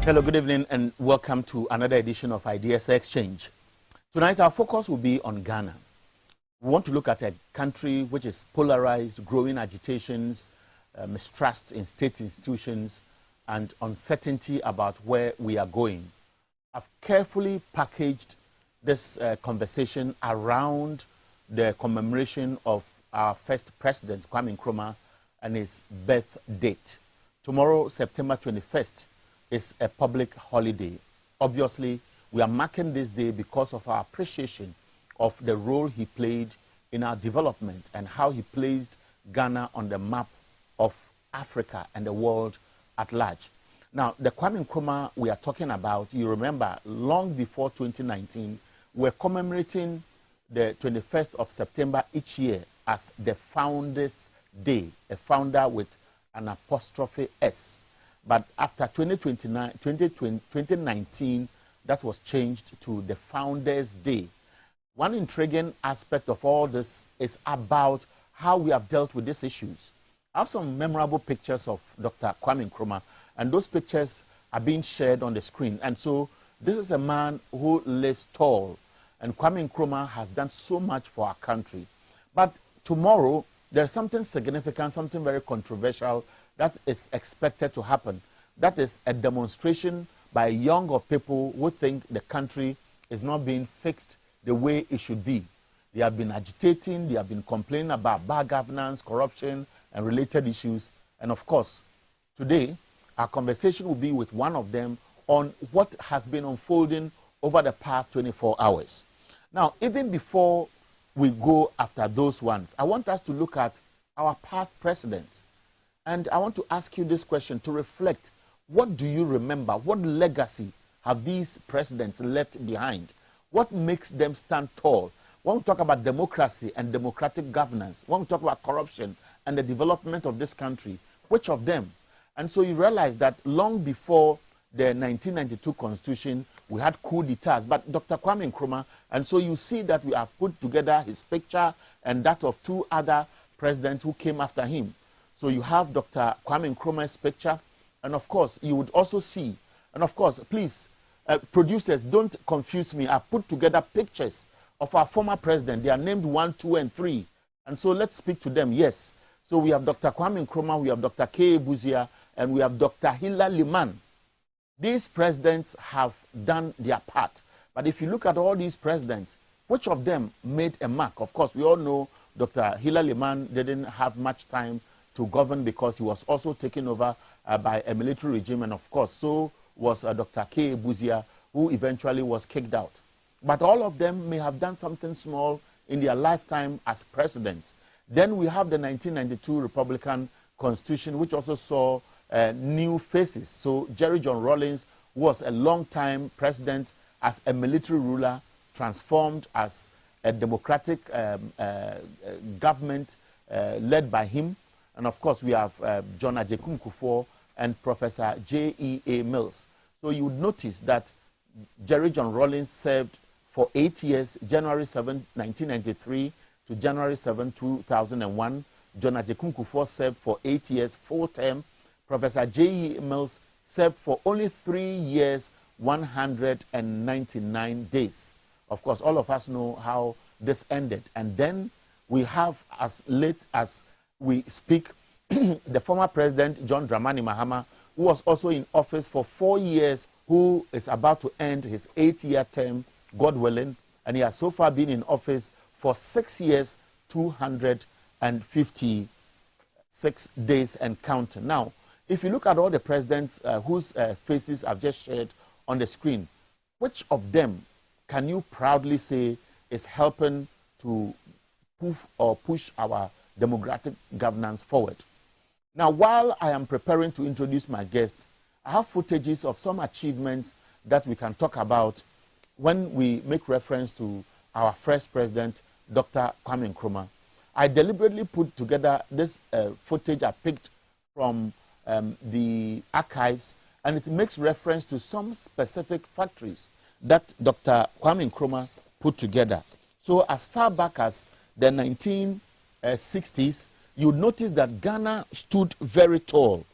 Hello, good evening, and welcome to another edition of Ideas Exchange. Tonight, our focus will be on Ghana. We want to look at a country which is polarized, growing agitations, mistrust in state institutions, and uncertainty about where we are going. I've carefully packaged this conversation around the commemoration of our first president, Kwame Nkrumah, and his birth date. Tomorrow, September 21st, is a public holiday. Obviously, we are marking this day because of our appreciation of the role he played in our development and how he placed Ghana on the map of Africa and the world at large. Now, the Kwame Nkrumah we are talking about, you remember, long before 2019, we're commemorating the 21st of September each year as the Founders' Day, a founder with an apostrophe S. But after 2019, that was changed to the Founders' Day. One intriguing aspect of all this is about how we have dealt with these issues. I have some memorable pictures of Dr. Kwame Nkrumah, and those pictures are being shared on the screen. And so this is a man who lives tall, and Kwame Nkrumah has done so much for our country. But tomorrow, there's something significant, something very controversial that is expected to happen. That is a demonstration by younger people who think the country is not being fixed the way it should be. They have been agitating, they have been complaining about bad governance, corruption, and related issues. And of course, today, our conversation will be with one of them on what has been unfolding over the past 24 hours. Now, even before we go after those ones, I want us to look at our past presidents. And I want to ask you this question to reflect. What do you remember? What legacy have these presidents left behind? What makes them stand tall? When we talk about democracy and democratic governance, when we talk about corruption and the development of this country, which of them? And so you realize that long before the 1992 Constitution, we had coup d'etats, but Dr. Kwame Nkrumah, and so you see that we have put together his picture and that of two other presidents who came after him. So you have Dr. Kwame Nkrumah's picture, and of course, you would also see, and of course, please, producers, don't confuse me. I've put together pictures of our former president. They are named 1, 2, and 3. And so let's speak to them, yes. So we have Dr. Kwame Nkrumah, we have Dr. K. Buzia, and we have Dr. Hila Liman. These presidents have done their part. But if you look at all these presidents, which of them made a mark? Of course, we all know Dr. Hila Liman didn't have much time to govern because he was also taken over by a military regime, and of course, so was Dr. K. Buzia, who eventually was kicked out. But all of them may have done something small in their lifetime as presidents. Then we have the 1992 Republican Constitution, which also saw new faces. So Jerry John Rawlings was a long-time president as a military ruler, transformed as a democratic government led by him. And of course, we have John Agyekum Kufuor and Professor J.E.A. Mills. So you would notice that Jerry John Rawlings served for 8 years, January 7, 1993 to January 7, 2001. John Agyekum Kufuor served for 8 years, full term. Professor J.E.A. Mills served for only 3 years, 199 days. Of course, all of us know how this ended. And then we have, as late as we speak, the former president, John Dramani Mahama, who was also in office for 4 years, who is about to end his 8-year term, God willing, and he has so far been in office for 6 years, 256 days and counting. Now, if you look at all the presidents whose faces I've just shared on the screen, which of them can you proudly say is helping to push our democratic governance forward? Now, while I am preparing to introduce my guests, I have footages of some achievements that we can talk about when we make reference to our first president, Dr. Kwame Nkrumah. I deliberately put together this footage I picked from the archives, and it makes reference to some specific factories that Dr. Kwame Nkrumah put together. So as far back as the 1960s, you notice that Ghana stood very tall.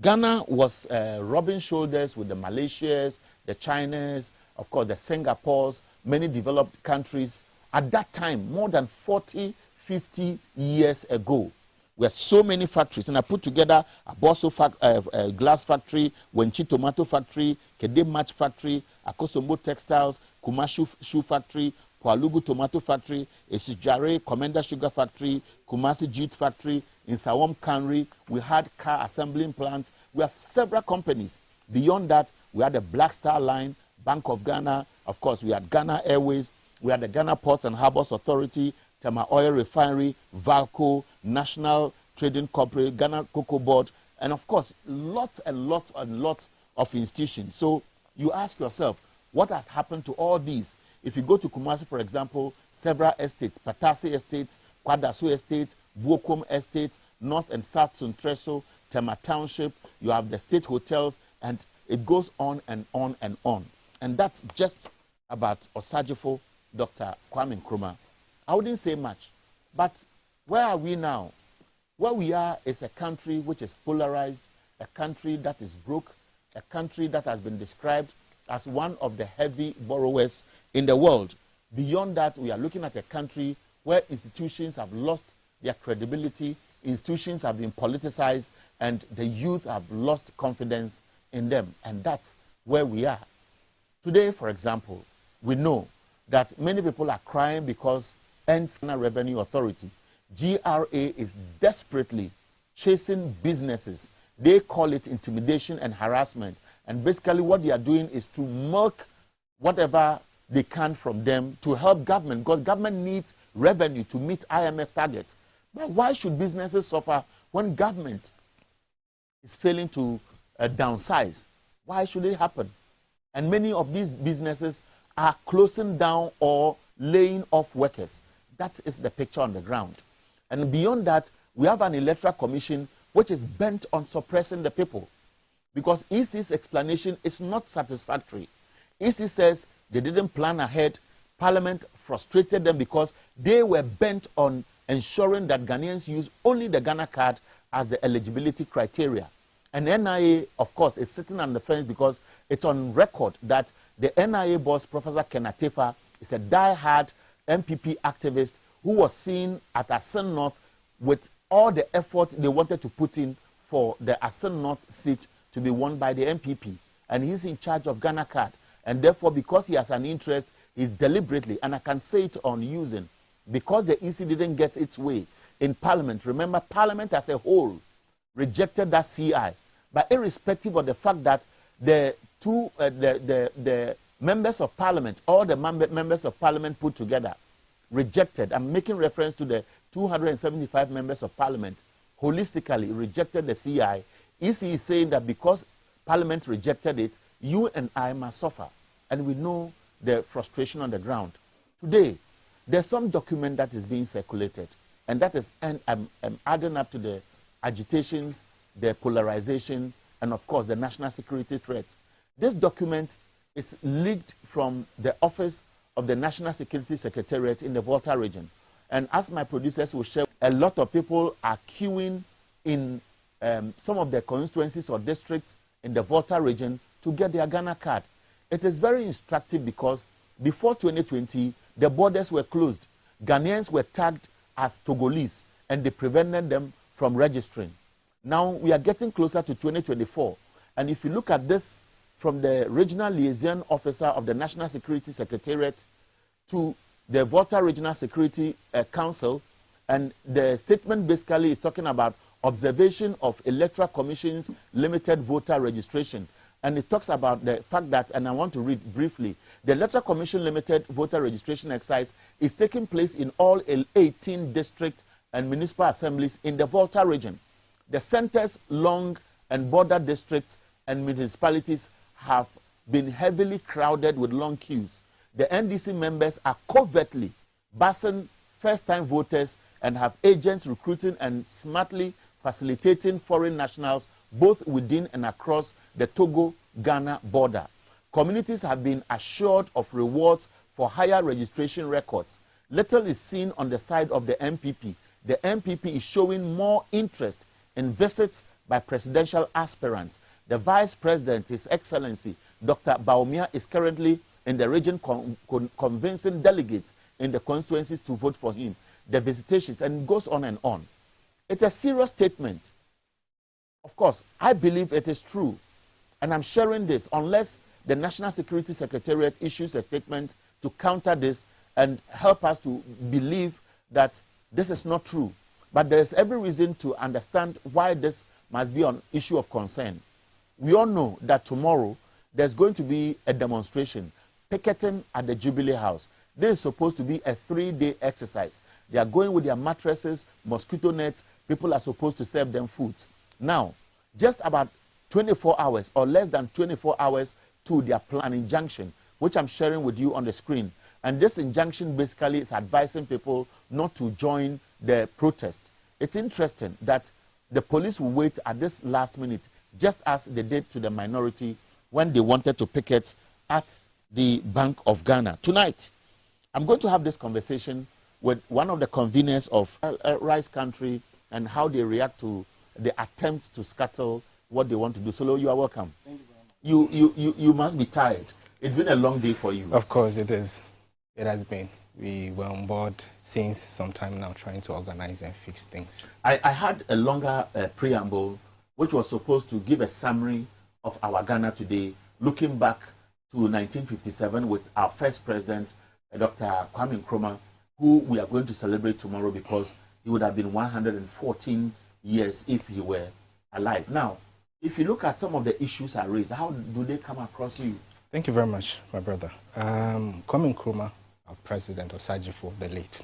Ghana was rubbing shoulders with the Malaysians, the Chinas, of course the Singapores, many developed countries. At that time, more than 40, 50 years ago, we had so many factories. And I put together a Bosso glass factory, Wenchi tomato factory, Kede match factory, Akosombo textiles, Kumashu shoe factory, Pualugu tomato factory, Esijare Commander sugar factory, Kumasi jute factory, in Sawam Cannery. We had car assembling plants. We have several companies. Beyond that, we had the Black Star Line, Bank of Ghana. Of course, we had Ghana Airways. We had the Ghana Ports and Harbors Authority, Tema Oil Refinery, Valco, National Trading Corporate, Ghana Cocoa Board, and of course, lots and lots and lots of institutions. So you ask yourself, what has happened to all these? If you go to Kumasi, for example, several estates, Patasi Estates, Kwadaso Estates, Buokom Estates, North and South Suntreso, Tema Township, you have the state hotels, and it goes on and on and on. And that's just about Osajifo, Dr. Kwame Nkrumah. I wouldn't say much, but where are we now? Where we are is a country which is polarized, a country that is broke, a country that has been described as one of the heavy borrowers in the world. Beyond that, we are looking at a country where institutions have lost their credibility, institutions have been politicized, and the youth have lost confidence in them. And that's where we are. Today, for example, we know that many people are crying because Ghana Revenue Authority, GRA, is desperately chasing businesses. They call it intimidation and harassment. And basically what they are doing is to milk whatever they can from them to help government, because government needs revenue to meet IMF targets. But why should businesses suffer when government is failing to downsize? Why should it happen? And many of these businesses are closing down or laying off workers. That is the picture on the ground. And beyond that, we have an electoral commission which is bent on suppressing the people, because EC's explanation is not satisfactory. EC says they didn't plan ahead. Parliament frustrated them because they were bent on ensuring that Ghanaians use only the Ghana card as the eligibility criteria. And NIA, of course, is sitting on the fence because it's on record that the NIA boss, Professor Kenatefa, is a die-hard MPP activist who was seen at Asen North with all the effort they wanted to put in for the Asen North seat to be won by the MPP. And he's in charge of Ghana card. And therefore, because he has an interest, he's deliberately, and I can say it on using, because the EC didn't get its way in Parliament. Remember, Parliament as a whole rejected that CI. But irrespective of the fact that the members of Parliament, all the members of Parliament put together, rejected. I'm making reference to the 275 members of Parliament, holistically rejected the CI. EC is saying that because Parliament rejected it, you and I must suffer. And we know the frustration on the ground. Today, there's some document that is being circulated, and that is, and I'm adding up to the agitations, the polarization, and of course the national security threats. This document is leaked from the office of the National Security Secretariat in the Volta region. And as my producers will share, a lot of people are queuing in some of the constituencies or districts in the Volta region to get their Ghana card. It is very instructive because before 2020, the borders were closed. Ghanaians were tagged as Togolese, and they prevented them from registering. Now we are getting closer to 2024. And if you look at this from the regional liaison officer of the National Security Secretariat to the Volta Regional Security Council, and the statement basically is talking about observation of Electoral Commission's limited voter registration. And it talks about the fact that, and I want to read briefly, the Electoral Commission limited voter registration exercise is taking place in all 18 district and municipal assemblies in the Volta region. The centers, long and border districts and municipalities have been heavily crowded with long queues. The NDC members are covertly busing first-time voters and have agents recruiting and smartly facilitating foreign nationals both within and across the Togo-Ghana border. Communities have been assured of rewards for higher registration records. Little is seen on the side of the MPP. The MPP is showing more interest in visits by presidential aspirants. The Vice President, His Excellency, Dr. Baumia, is currently in the region convincing delegates in the constituencies to vote for him. The visitations, and it goes on and on. It's a serious statement. Of course, I believe it is true. And I'm sharing this unless the National Security Secretariat issues a statement to counter this and help us to believe that this is not true. But there is every reason to understand why this must be an issue of concern. We all know that tomorrow there's going to be a demonstration, picketing at the Jubilee House. This is supposed to be a 3-day exercise. They are going with their mattresses, mosquito nets. People are supposed to serve them foods. Now, just about 24 hours or less than 24 hours to their plan injunction, which I'm sharing with you on the screen. And this injunction basically is advising people not to join the protest. It's interesting that the police will wait at this last minute, just as they did to the minority when they wanted to picket at the Bank of Ghana. Tonight, I'm going to have this conversation with one of the conveners of Rice Country and how they react to the attempt to scuttle what they want to do. Solo, you are welcome. Thank you very much. You must be tired. It's been a long day for you. Of course it is. It has been. We were on board since some time now trying to organize and fix things. I had a longer preamble which was supposed to give a summary of our Ghana today, looking back to 1957 with our first president, Dr. Kwame Nkrumah, who we are going to celebrate tomorrow because he would have been 114 years if he were alive. Now, if you look at some of the issues I raised, how do they come across you? Thank you very much, my brother. Kwame Nkrumah, our president, or Sajifo, the late,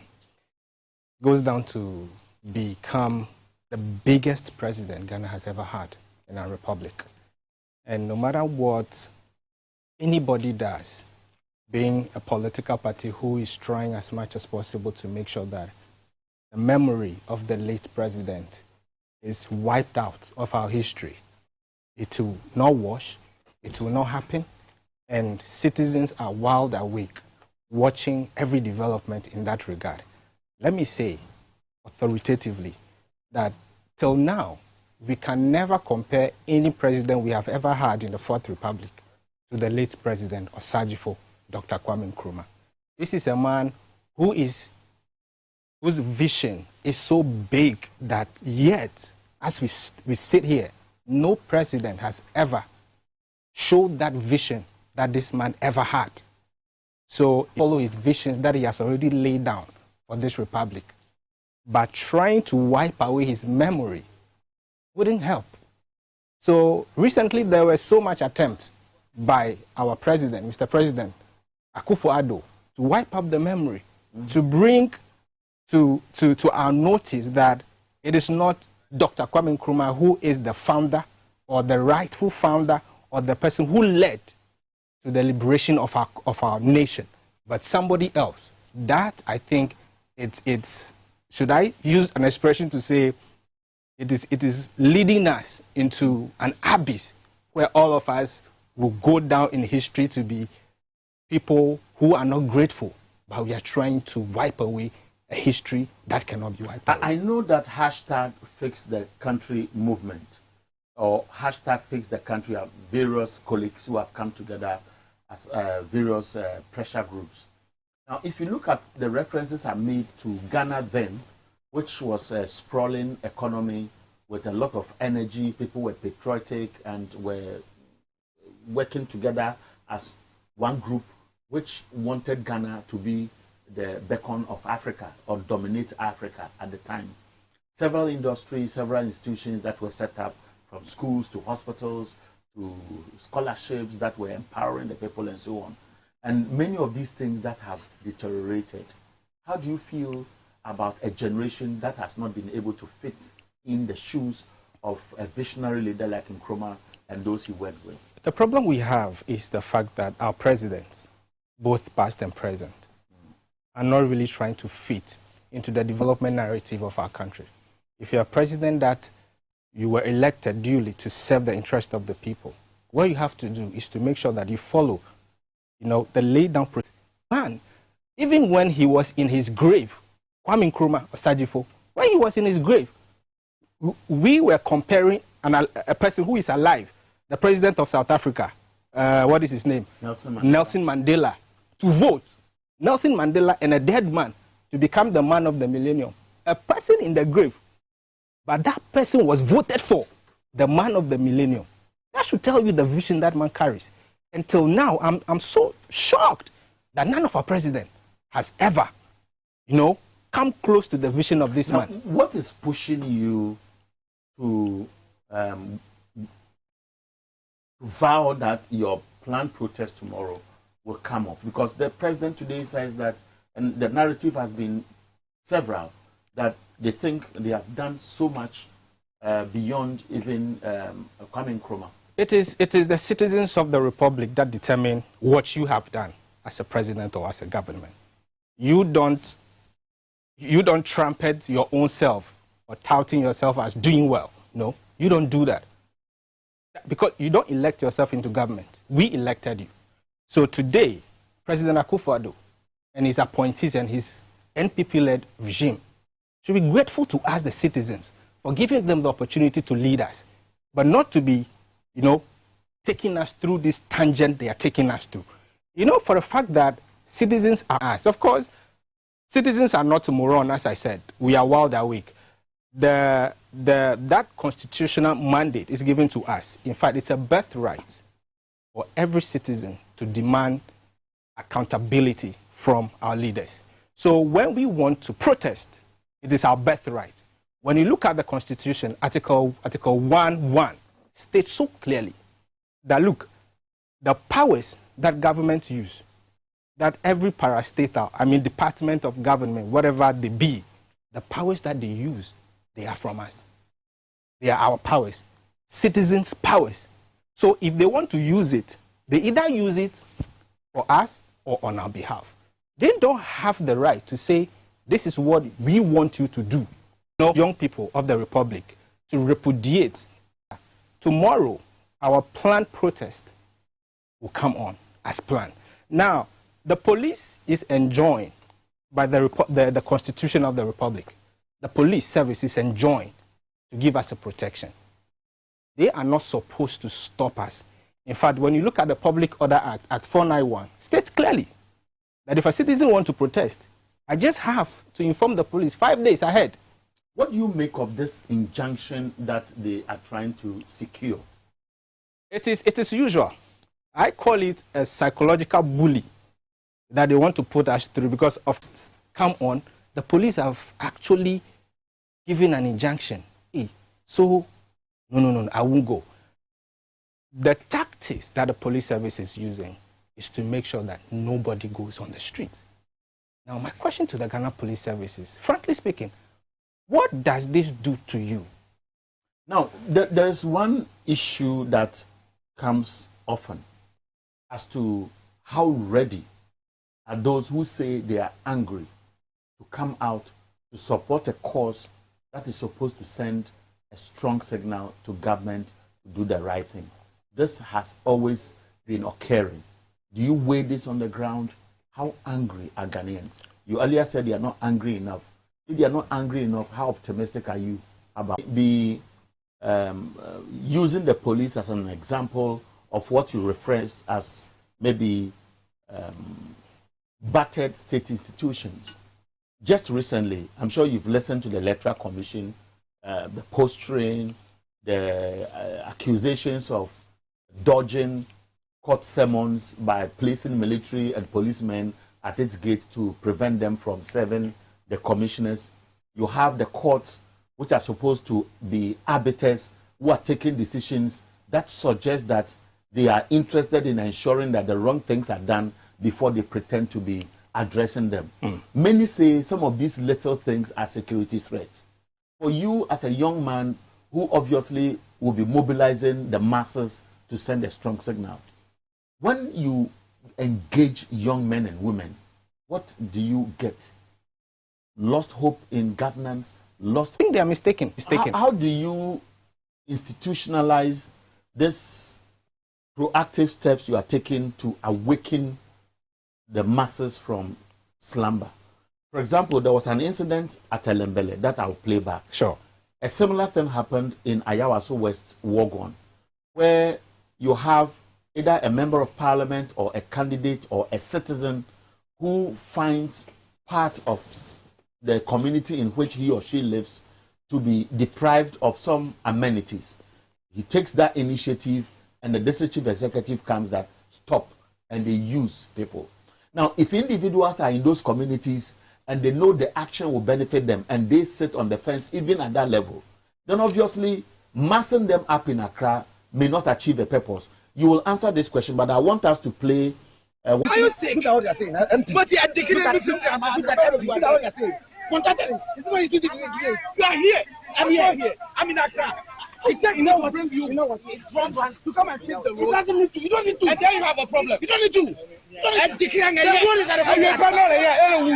goes down to become the biggest president Ghana has ever had in our republic. And no matter what anybody does, being a political party who is trying as much as possible to make sure that the memory of the late president is wiped out of our history, it will not wash, it will not happen, and citizens are wide awake watching every development in that regard. Let me say authoritatively that till now, we can never compare any president we have ever had in the Fourth Republic to the late president Osajifo, Dr. Kwame Nkrumah. This is a man whose vision is so big that yet, as we sit here, no president has ever showed that vision that this man ever had. So follow his visions that he has already laid down for this republic. But trying to wipe away his memory wouldn't help. So recently there were so much attempts by our president, Mr. President Akufo-Addo, to wipe up the memory, to bring to our notice that it is not Dr. Kwame Nkrumah who is the founder or the rightful founder or the person who led to the liberation of our nation, but somebody else. That, I think, it's should I use an expression to say it is leading us into an abyss where all of us will go down in history to be people who are not grateful, but we are trying to wipe away a history that cannot be wiped away. I know that hashtag Fix the Country movement or hashtag Fix the Country are various colleagues who have come together as various pressure groups. Now, if you look at the references are made to Ghana then, which was a sprawling economy with a lot of energy, people were patriotic and were working together as one group which wanted Ghana to be the beacon of Africa or dominate Africa at the time. Several industries, several institutions that were set up, from schools to hospitals to scholarships that were empowering the people and so on. And many of these things that have deteriorated. How do you feel about a generation that has not been able to fit in the shoes of a visionary leader like Nkrumah and those he worked with? The problem we have is the fact that our presidents, both past and present, are not really trying to fit into the development narrative of our country. If you're a president that you were elected duly to serve the interest of the people, what you have to do is to make sure that you follow, the laid down man. Even when he was in his grave, Kwame Nkrumah Osajifo, when he was in his grave, we were comparing a person who is alive, the president of South Africa, what is his name? Nelson Mandela, to vote. Nelson Mandela and a dead man to become the man of the millennium. A person in the grave, but that person was voted for the man of the millennium. That should tell you the vision that man carries. Until now, I'm so shocked that none of our president has ever, come close to the vision of this man. What is pushing you to vow that your planned protest tomorrow will come off? Because the president today says that, and the narrative has been several, that they think they have done so much beyond even Kwame Nkrumah. It is the citizens of the republic that determine what you have done as a president or as a government. You don't trumpet your own self or touting yourself as doing well. No, you don't do that. Because you don't elect yourself into government. We elected you. So today, President Akufo-Addo and his appointees and his NPP-led regime should be grateful to us, the citizens, for giving them the opportunity to lead us, but not to be, taking us through this tangent they are taking us through. For the fact that citizens are us. Of course, citizens are not tomorrow, as I said. We are wide awake. That constitutional mandate is given to us. In fact, it's a birthright for every citizen to demand accountability from our leaders. So when we want to protest, it is our birthright. When you look at the Constitution, Article 1.1 states so clearly that, look, the powers that government use, that every parastatal, department of government, whatever they be, the powers that they use, they are from us. They are our powers, citizens' powers. So if they want to use it, they either use it for us or on our behalf. They don't have the right to say, this is what we want you to do. Young people of the Republic to repudiate. Tomorrow, our planned protest will come on as planned. Now, the police is enjoined by the Constitution of the Republic. The police service is enjoined to give us a protection. They are not supposed to stop us. In fact, when you look at the Public Order Act at 491, states clearly that if a citizen wants to protest, I just have to inform the police 5 days ahead. What do you make of this injunction that they are trying to secure? It is usual. I call it a psychological bully that they want to put us through because of, come on, the police have actually given an injunction. Hey, so, no, I won't go. The tactics that the police service is using is to make sure that nobody goes on the streets. Now, my question to the Ghana Police Service is, frankly speaking, what does this do to you? Now, there is one issue that comes often as to how ready are those who say they are angry to come out to support a cause that is supposed to send a strong signal to government to do the right thing. This has always been occurring. Do you weigh this on the ground? How angry are Ghanaians? You earlier said they are not angry enough. If they are not angry enough, how optimistic are you about using the police as an example of what you reference as maybe battered state institutions? Just recently, I'm sure you've listened to the Electoral Commission, the posturing, the accusations of dodging court summons by placing military and policemen at its gate to prevent them from serving the commissioners. You have the courts, which are supposed to be arbiters, who are taking decisions that suggest that they are interested in ensuring that the wrong things are done before they pretend to be addressing them. Many say some of these little things are security threats. For you as a young man who obviously will be mobilizing the masses to send a strong signal. When you engage young men and women, what do you get? Lost hope in governance, lost... I think they are mistaken. How do you institutionalize this proactive steps you are taking to awaken the masses from slumber? For example, there was an incident at Elembele that I'll play back. Sure. A similar thing happened in Ayawaso West, Wogon, where you have either a member of parliament or a candidate or a citizen who finds part of the community in which he or she lives to be deprived of some amenities. He takes that initiative and the district chief executive comes that stop, and they use people. Now, if individuals are in those communities and they know the action will benefit them and they sit on the fence even at that level, then obviously massing them up in Accra may not achieve a purpose. You will answer this question, but I want us to play... Are you sick? But you are declaring from the amount. Look at what you're saying. You are here. I'm here. I'm in Accra. You know what? You know what? To come and fix the road. You don't need to. And then you have a problem. You don't need to. And the road is at the front.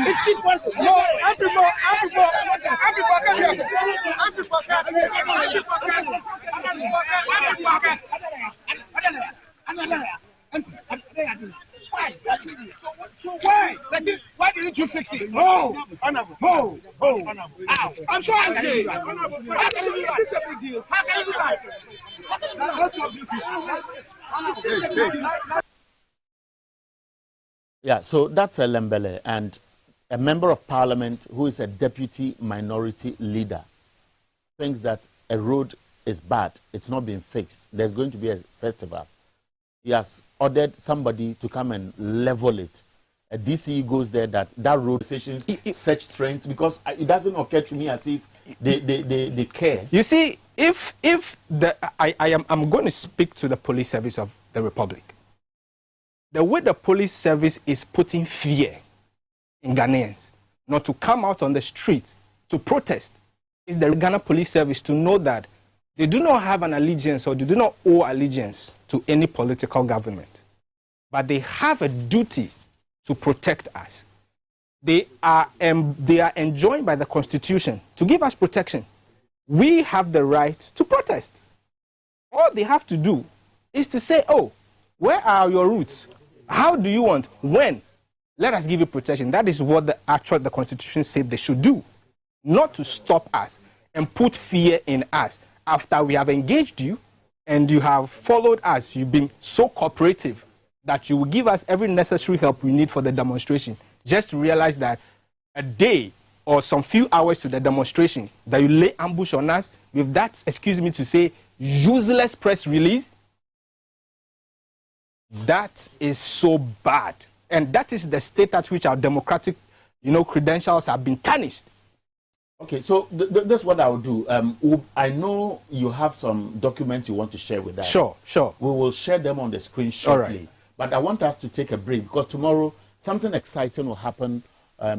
It's cheap one. No, So why? Why didn't you fix it? Oh, I'm so angry. How can you do that? This is a big deal. How can you do that? Let's solve this issue. Yeah, so that's Elembele, and a member of parliament who is a deputy minority leader thinks that a road is bad, it's not being fixed, there's going to be a festival. He has ordered somebody to come and level it. A DCE goes there that road stations search trains, because it doesn't occur to me as if they care. You see, I'm going to speak to the police service of the Republic. The way the police service is putting fear in Ghanaians not to come out on the streets to protest is the Ghana Police Service to know that they do not have an allegiance, or they do not owe allegiance to any political government, but they have a duty to protect us. They are enjoined by the Constitution to give us protection. We have the right to protest. All they have to do is to say, oh, where are your routes? How do you want? When? Let us give you protection. That is what the Constitution said they should do. Not to stop us and put fear in us. After we have engaged you and you have followed us, you've been so cooperative that you will give us every necessary help we need for the demonstration. Just to realize that a day or some few hours to the demonstration, that you lay ambush on us with that, excuse me to say, useless press release. That is so bad. And that is the state at which our democratic, credentials have been tarnished. Okay, so that's what I'll do. I know you have some documents you want to share with us. Sure. We will share them on the screen shortly. Right. But I want us to take a break, because tomorrow something exciting will happen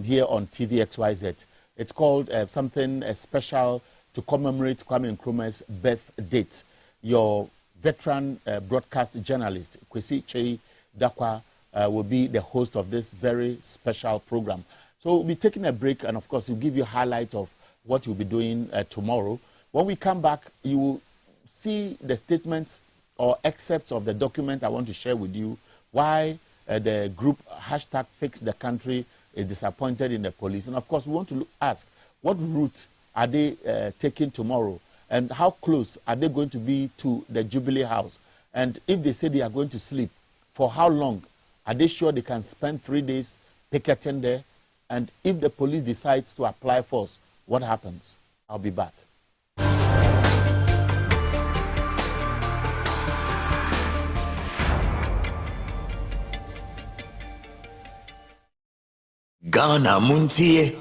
here on TV XYZ. It's called something special to commemorate Kwame Nkrumah's birth date. Your veteran broadcast journalist, Kwesi Chei Dakwa, will be the host of this very special program. So we'll be taking a break, and of course we'll give you highlights of what you'll be doing tomorrow. When we come back, you will see the statements or excerpts of the document I want to share with you, why the group #FixTheCountry is disappointed in the police. And of course, we want to ask, what route are they taking tomorrow? And how close are they going to be to the Jubilee House? And if they say they are going to sleep, for how long? Are they sure they can spend 3 days picketing there? And if the police decides to apply force, what happens? I'll be back. Ghana Muntie.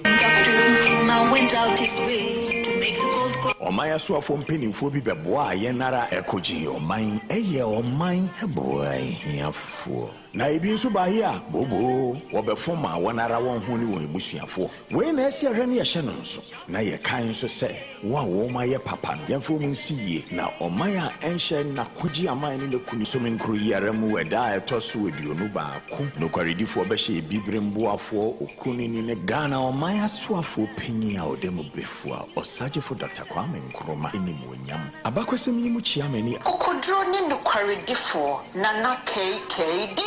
Went out his way to make the gold. Omaya so afọ mpanimfo bi beboa aye nara ekoji oman eye oman boy hiafo na ebi nso ba hia bobo wobefoma wonara won ho ni won ebusuafo we na esi ahwe ne yehye no nso na ye kan nso se wo ma ye papa no yemfo mu nsiye na oman a enhye na kogi aman ne kuni so menkro yare mu weda etoso aduonu ba ko no kwaredifo obehye bibremboafo okuni ni ne Ghana oman asoafo panyi a odem befu a osagefo Dr. Kwame Nkrumah animonyam abakwasem yi mu chiamani okodro ni no kwaredifo na KKD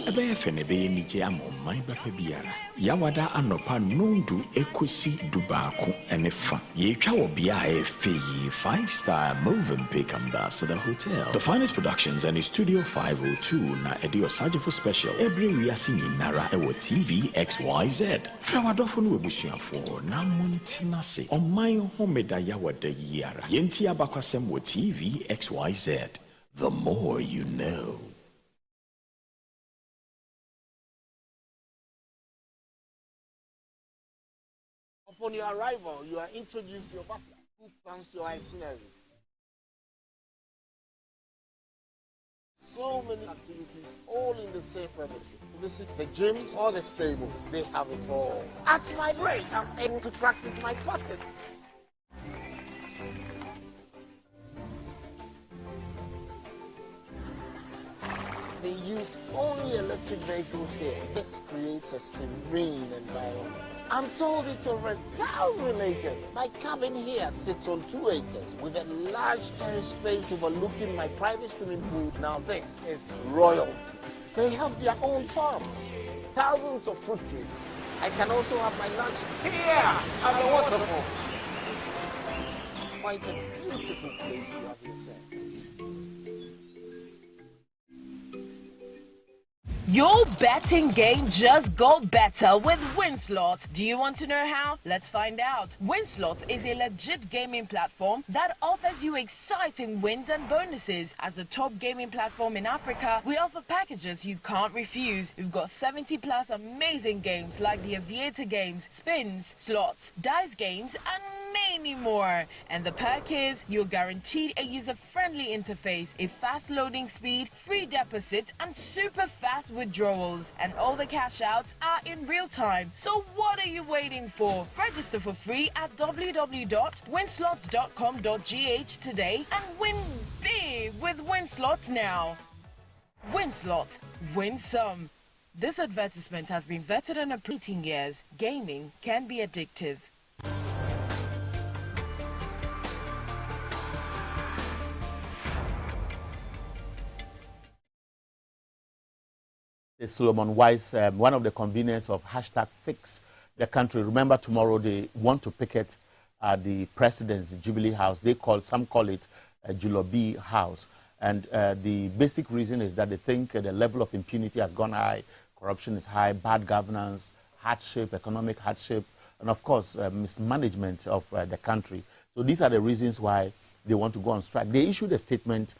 ebe fene be ni je amon bapa biara yawada anopa nondu ekosi dubaako enefa yetwa wo bia efeyi 5-star Movenpick Ambassador Hotel, the finest productions and Studio 502 na edio Sajifo special every wiase nyinara ewo TV XYZ frawadofo no ebusuafo na montina se oman homeda yawada yiara yenti abakwasem wo TV XYZ, the more you know. Upon your arrival, you are introduced to your butler, who plans your itinerary. So many activities, all in the same premises. Visit the gym or the stables, they have it all. At my break, I'm aiming to practice my putting. They used only electric vehicles here. This creates a serene environment. I'm told it's over 1,000 acres. My cabin here sits on 2 acres with a large terrace space overlooking my private swimming pool. Now this is royalty. They have their own farms, thousands of fruit trees. I can also have my lunch here at the waterfall. Quite a beautiful place you have here, sir. Your betting game just got better with WinSlot. Do you want to know how? Let's find out. WinSlot is a legit gaming platform that offers you exciting wins and bonuses. As a top gaming platform in Africa, we offer packages you can't refuse. We've got 70 plus amazing games like the Aviator games, spins, slots, dice games, and many more. And the perk is you're guaranteed a user-friendly interface, a fast loading speed, free deposit, and super fast withdrawals. And all the cash outs are in real time. So what are you waiting for? Register for free at www.winslots.com.gh today and win big with WinSlots now. WinSlots, win some. This advertisement has been vetted and approved. 18 years. Gaming can be addictive. Solomon Wise, one of the conveners of #Fix the Country. Remember, tomorrow they want to picket the president's Jubilee House. Some call it Julobi House. And the basic reason is that they think the level of impunity has gone high, corruption is high, bad governance, hardship, economic hardship, and of course, mismanagement of the country. So these are the reasons why they want to go on strike. They issued a statement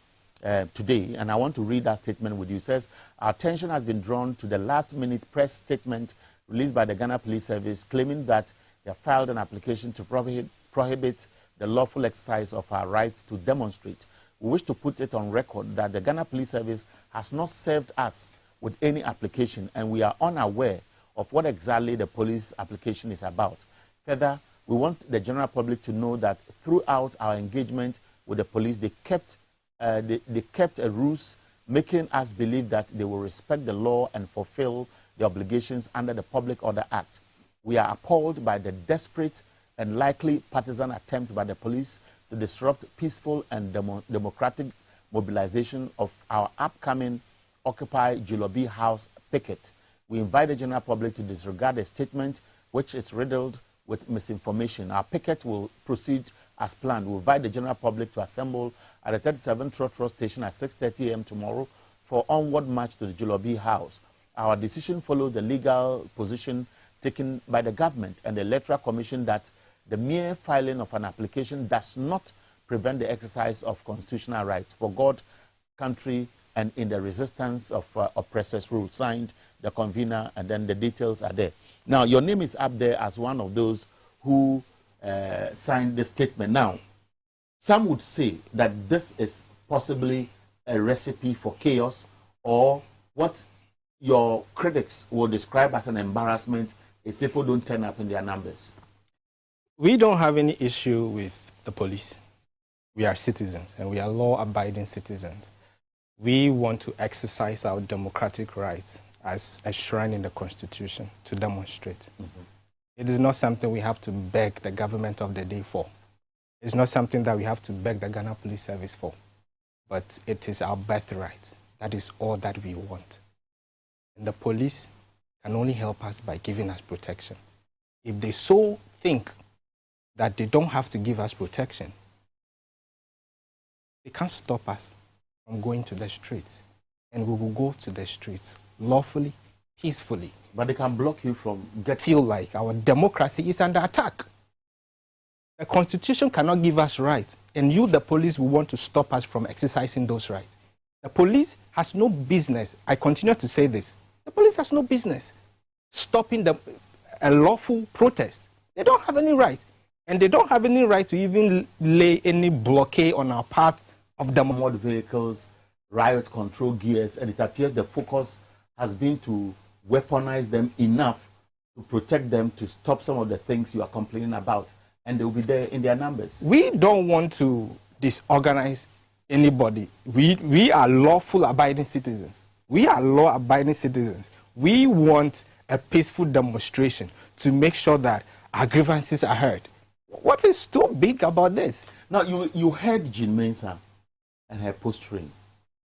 today, and I want to read that statement with you. It says, our attention has been drawn to the last-minute press statement released by the Ghana Police Service claiming that they filed an application to prohibit the lawful exercise of our right to demonstrate. We wish to put it on record that the Ghana Police Service has not served us with any application, and we are unaware of what exactly the police application is about. Further, we want the general public to know that throughout our engagement with the police, they kept a ruse, making us believe that they will respect the law and fulfill the obligations under the Public Order Act. We are appalled by the desperate and likely partisan attempts by the police to disrupt peaceful and democratic mobilization of our upcoming Occupy Julobi House picket. We invite the general public to disregard a statement which is riddled with misinformation. Our picket will proceed as planned. We invite the general public to assemble at the 37 Trotro station at 6:30 a.m. tomorrow for onward march to the Julobi House. Our decision follows the legal position taken by the government and the Electoral Commission that the mere filing of an application does not prevent the exercise of constitutional rights for God, country, and in the resistance of oppressors' rule. Signed, the convener, and then the details are there. Now, your name is up there as one of those who signed the statement. Now, some would say that this is possibly a recipe for chaos, or what your critics will describe as an embarrassment if people don't turn up in their numbers? We don't have any issue with the police. We are citizens, and we are law-abiding citizens. We want to exercise our democratic rights as enshrined in the Constitution to demonstrate. It is not something we have to beg the government of the day for. It's not something that we have to beg the Ghana Police Service for. But it is our birthright. That is all that we want. And the police can only help us by giving us protection. If they so think that they don't have to give us protection, they can't stop us from going to the streets. And we will go to the streets lawfully, peacefully. But they can block you from getting... Feel like our democracy is under attack. The Constitution cannot give us rights, and you, the police, will want to stop us from exercising those rights. The police has no business, I continue to say this, the police has no business stopping a lawful protest. They don't have any right. And they don't have any right to even lay any blockade on our path of the armored vehicles, riot control gears, and it appears the focus has been to weaponize them enough to protect them, to stop some of the things you are complaining about. And they will be there in their numbers. We don't want to disorganize anybody. We are lawful abiding citizens. We are law-abiding citizens. We want a peaceful demonstration to make sure that our grievances are heard. What is so big about this? Now, you heard Jean Mensah and her posturing.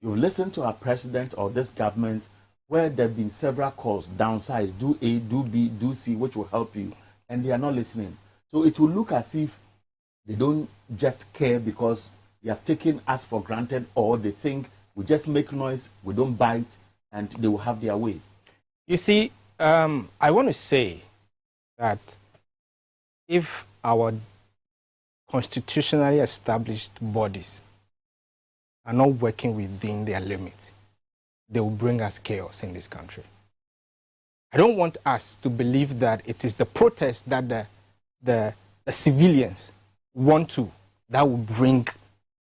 You've listened to our president or this government where there have been several calls, downsize, do A, do B, do C, which will help you, and they are not listening. So it will look as if they don't just care because they have taken us for granted, or they think we just make noise, we don't bite, and they will have their way. You see, I want to say that if our constitutionally established bodies are not working within their limits, they will bring us chaos in this country. I don't want us to believe that it is the protest that the civilians want to that will bring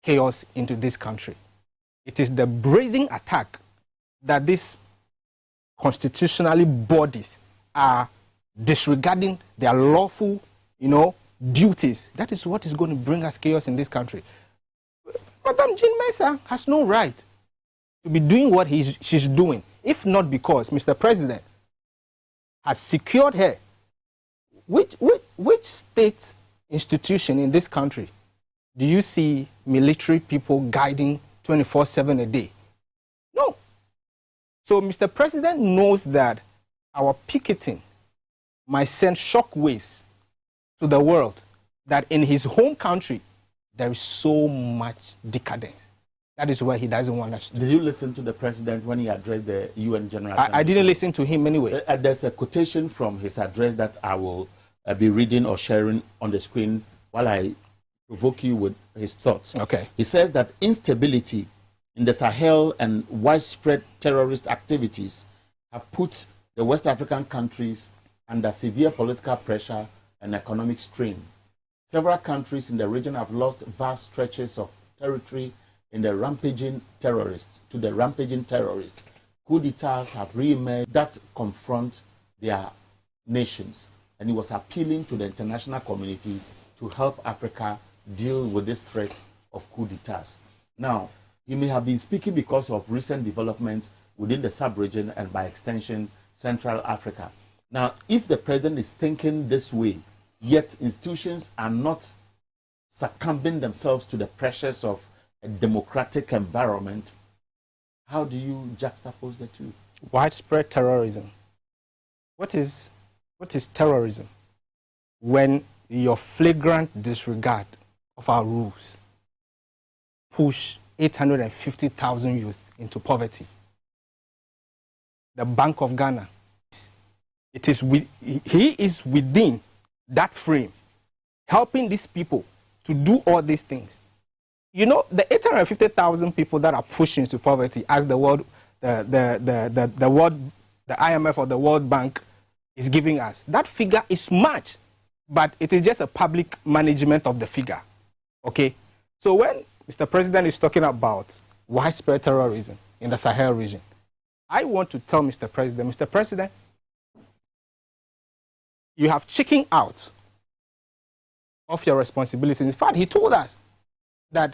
chaos into this country. It is the brazen attack that these constitutionally bodies are disregarding their lawful, duties. That is what is going to bring us chaos in this country. Madam Jean Mensah has no right to be doing what she's doing, if not because Mr. President has secured her. Which state institution in this country do you see military people guiding 24/7 a day? No. So Mr. President knows that our picketing might send shock waves to the world, that in his home country there is so much decadence. That is where he doesn't want us to. Did you listen to the president when he addressed the UN General Assembly? I didn't listen to him anyway. There's a quotation from his address that I will be reading or sharing on the screen while I provoke you with his thoughts. Okay. He says that instability in the Sahel and widespread terrorist activities have put the West African countries under severe political pressure and economic strain. Several countries in the region have lost vast stretches of territory to the rampaging terrorists. Coup d'etats have re-emerged that confront their nations. And he was appealing to the international community to help Africa deal with this threat of coup d'etats. Now, he may have been speaking because of recent developments within the sub-region and by extension, Central Africa. Now, if the president is thinking this way, yet institutions are not succumbing themselves to the pressures of a democratic environment, how do you juxtapose the two? Widespread terrorism. What is terrorism? When your flagrant disregard of our rules push 850,000 youth into poverty. The Bank of Ghana, he is within that frame, helping these people to do all these things. You know, the 850,000 people that are pushed into poverty, as the IMF or the World Bank is giving us, that figure is much, but it is just a public management of the figure. Okay? So when Mr. President is talking about widespread terrorism in the Sahel region, I want to tell Mr. President, you have chickened out of your responsibilities. In fact, he told us that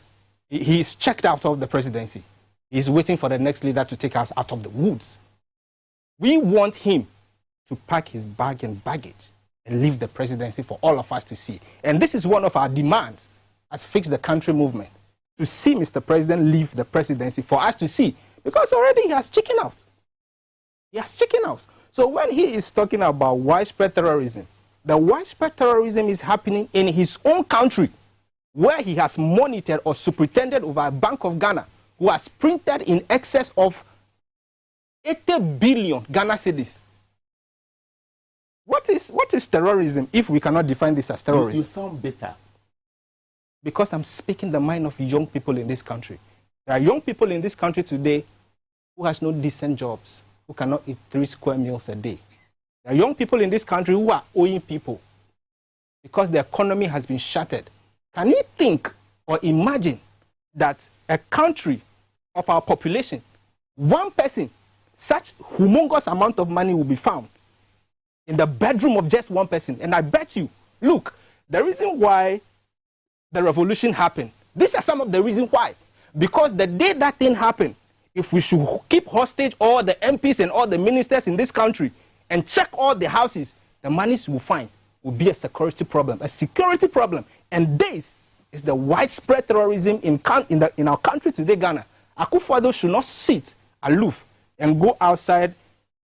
he's checked out of the presidency. He's waiting for the next leader to take us out of the woods. We want him to pack his bag and baggage and leave the presidency for all of us to see. And this is one of our demands as Fix the Country movement, to see Mr. President leave the presidency for us to see, because already he has chickened out. He has chickened out. So when he is talking about widespread terrorism, the widespread terrorism is happening in his own country, where he has monitored or superintended over a Bank of Ghana, who has printed in excess of 80 billion Ghana cedis. What is terrorism if we cannot define this as terrorism? You sound bitter. Because I'm speaking the mind of young people in this country. There are young people in this country today who has no decent jobs, who cannot eat 3 square meals a day. There are young people in this country who are owing people because the economy has been shattered. Can you think or imagine that a country of our population, one person, such humongous amount of money will be found in the bedroom of just one person? And I bet you, look, the reason why the revolution happened, these are some of the reasons why. Because the day that thing happened, if we should keep hostage all the MPs and all the ministers in this country and check all the houses, the monies we'll find will be a security problem. A security problem. And this is the widespread terrorism in our country today, Ghana. Akufo-Addo should not sit aloof and go outside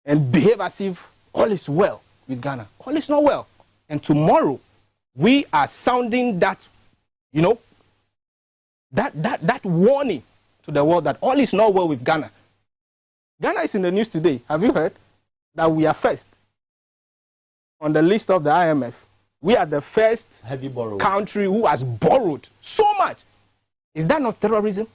and behave as if all is well with Ghana. All is not well. And tomorrow, we are sounding that, you know, that warning to the world that all is not well with Ghana. Ghana is in the news today. Have you heard that we are first on the list of the IMF? We are the first country who has borrowed so much. Is that not terrorism?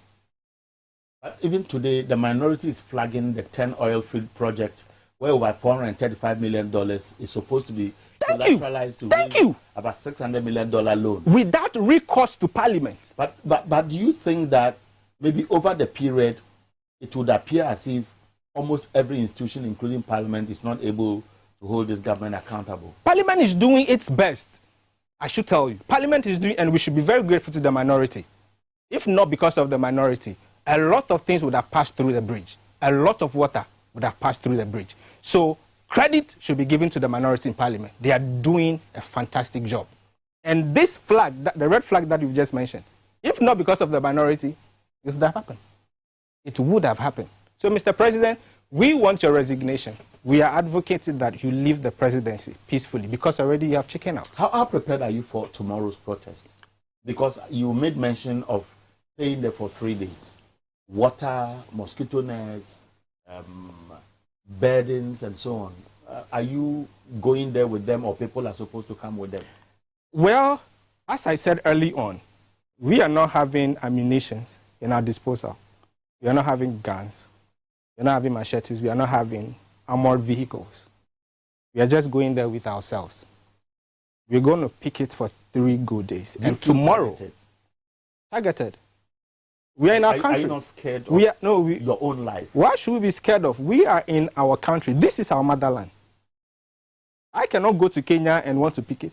But even today, the minority is flagging the 10 oil field project where over $435 million is supposed to be collateralized to raise about $600 million loan. Without recourse to Parliament. But do you think that maybe over the period, it would appear as if almost every institution, including Parliament, is not able to hold this government accountable? Parliament is doing its best, I should tell you. Parliament is doing, and we should be very grateful to the minority. If not because of the minority, a lot of things would have passed through the bridge. A lot of water would have passed through the bridge. So credit should be given to the minority in Parliament. They are doing a fantastic job. And this flag, the red flag that you've just mentioned, if not because of the minority, it would have happened. It would have happened. So, Mr. President, we want your resignation. We are advocating that you leave the presidency peacefully because already you have chickened out. How prepared are you for tomorrow's protest? Because you made mention of staying there for 3 days. Water, mosquito nets, beddings, and so on. Are you going there with them, or people are supposed to come with them? Well, as I said early on, we are not having ammunition in our disposal. We are not having guns. We are not having machetes. We are not having armored vehicles. We are just going there with ourselves. We're going to picket for 3 good days. And tomorrow, targeted. We are in our country. Are you not scared of your own life? Why should we be scared of? We are in our country. This is our motherland. I cannot go to Kenya and want to picket.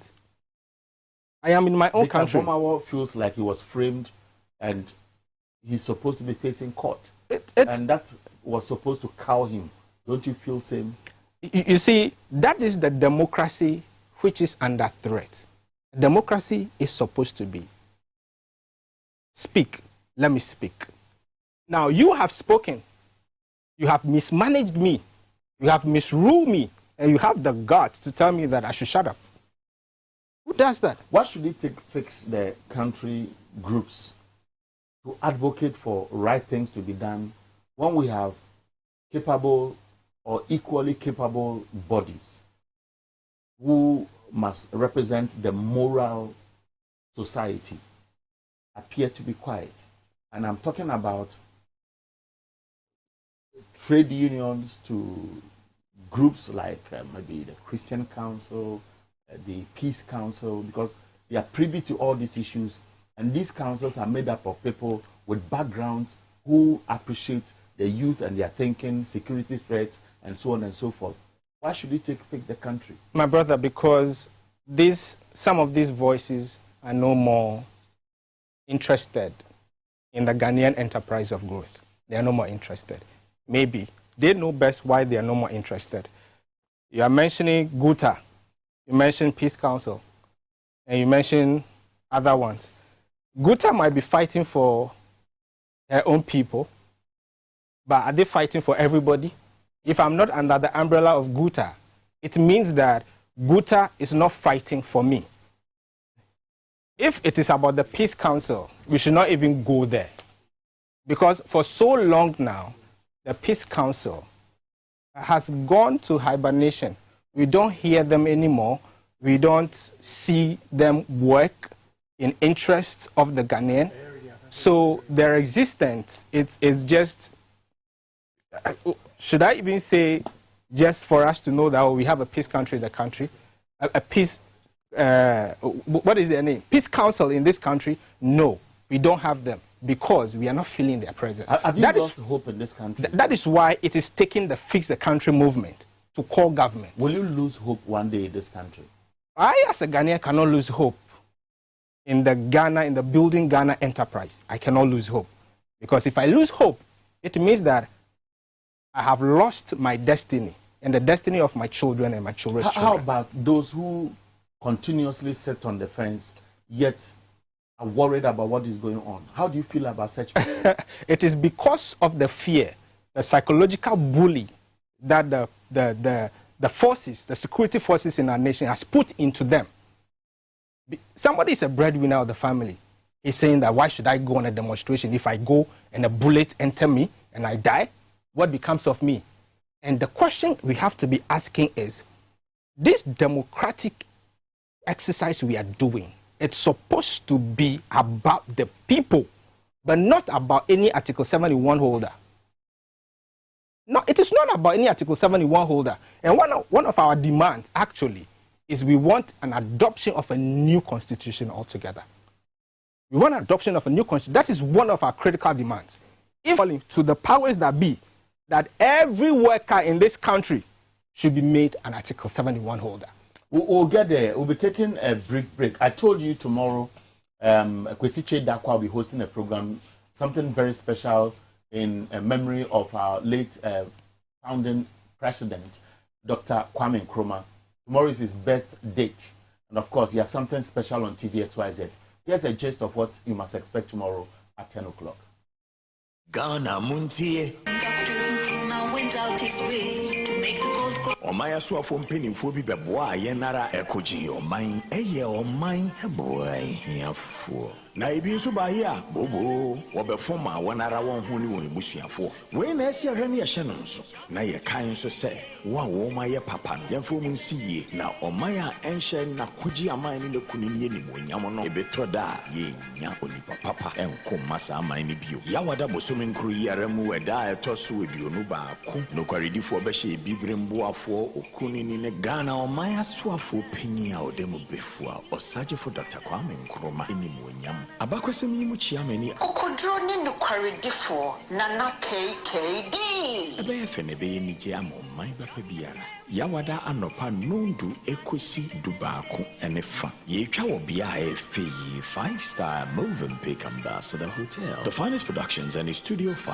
I am in my own country. Bomawo feels like he was framed and he's supposed to be facing court. And that was supposed to cow him. Don't you feel same? You see, that is the democracy which is under threat. Democracy is supposed to be speak. Let me speak. Now, you have spoken. You have mismanaged me. You have misruled me. And you have the guts to tell me that I should shut up. Who does that? What should it take to fix the country groups to advocate for right things to be done when we have capable or equally capable bodies who must represent the moral society appear to be quiet? And I'm talking about trade unions to groups like maybe the Christian Council, the Peace Council, because they are privy to all these issues. And these councils are made up of people with backgrounds who appreciate the youth and their thinking, security threats, and so on and so forth. Why should it fix the country? My brother, because some of these voices are no more interested in the Ghanaian enterprise of growth. They are no more interested. Maybe they know best why they are no more interested. You are mentioning Guta, you mentioned Peace Council, and you mentioned other ones. Guta might be fighting for her own people, but are they fighting for everybody? If I'm not under the umbrella of Guta, it means that Guta is not fighting for me. If it is about the Peace Council, we should not even go there. Because for so long now, the Peace Council has gone to hibernation. We don't hear them anymore. We don't see them work in interests of the Ghanaian. So their existence is just, should I even say, just for us to know that we have a peace country in the country, a peace, what is their name? Peace Council in this country? No, we don't have them because we are not feeling their presence. Have you lost hope in this country? That is why it is taking the Fix the Country movement to call government. Will you lose hope one day in this country? I, as a Ghanaian, cannot lose hope in the building Ghana enterprise. I cannot lose hope. Because if I lose hope, it means that I have lost my destiny and the destiny of my children and my children's children. How about those who continuously sit on the fence, yet are worried about what is going on? How do you feel about such people? It is because of the fear, the psychological bully that the forces, the security forces in our nation has put into them. Somebody is a breadwinner of the family. He's saying that why should I go on a demonstration? If I go and a bullet enter me and I die, what becomes of me? And the question we have to be asking is, this democratic exercise we are doing, it's supposed to be about the people, but not about any Article 71 holder. No, it is not about any Article 71 holder. And one of our demands, actually, is we want an adoption of a new constitution altogether. We want an adoption of a new constitution. That is one of our critical demands. If to the powers that be, that every worker in this country should be made an Article 71 holder. We'll get there. We'll be taking a brief break. I told you tomorrow, Kwesi Dakwa will be hosting a program, something very special in memory of our late founding president, Dr. Kwame Nkrumah. Tomorrow is his birth date. And of course, he has something special on TV XYZ. Here's a gist of what you must expect tomorrow at 10 o'clock. Ghana Muntie. Went out his way to make the gold go. Omaya swafo mpenimfo bi beboa yenara ekoji oman eye oman boy hiafo. Na ebi nso ba hia bobo wobefoma wonara won ho ni won ebusuafo. We na esi ahwe ne ye hye no nso. Na ye kan nso se wo ma ye papa no. Yemfo mu nsiye na oman a enhye na koji aman ni lekuni ni ni monyam no ebetroda ye nya onipa papa enko masa aman ni bio. Yawada bosomi nkru yare mu weda etoso eduonu ba ko no kwaridifo behye bibremboafo okuni ni ne Ghana oman asoafo panyi a odemu befua osagefo Dr. Kwame Nkrumah enimonyam abakwasem yi mu chiamani okodro ni no kwaridifo nana KKD ebe fene be ni je amomman ba biara yawada anopa nondu ekosi dubaako enefa yetwa wo bia efe 5-star Movenpick Ambassador Hotel, the finest productions and Studio 5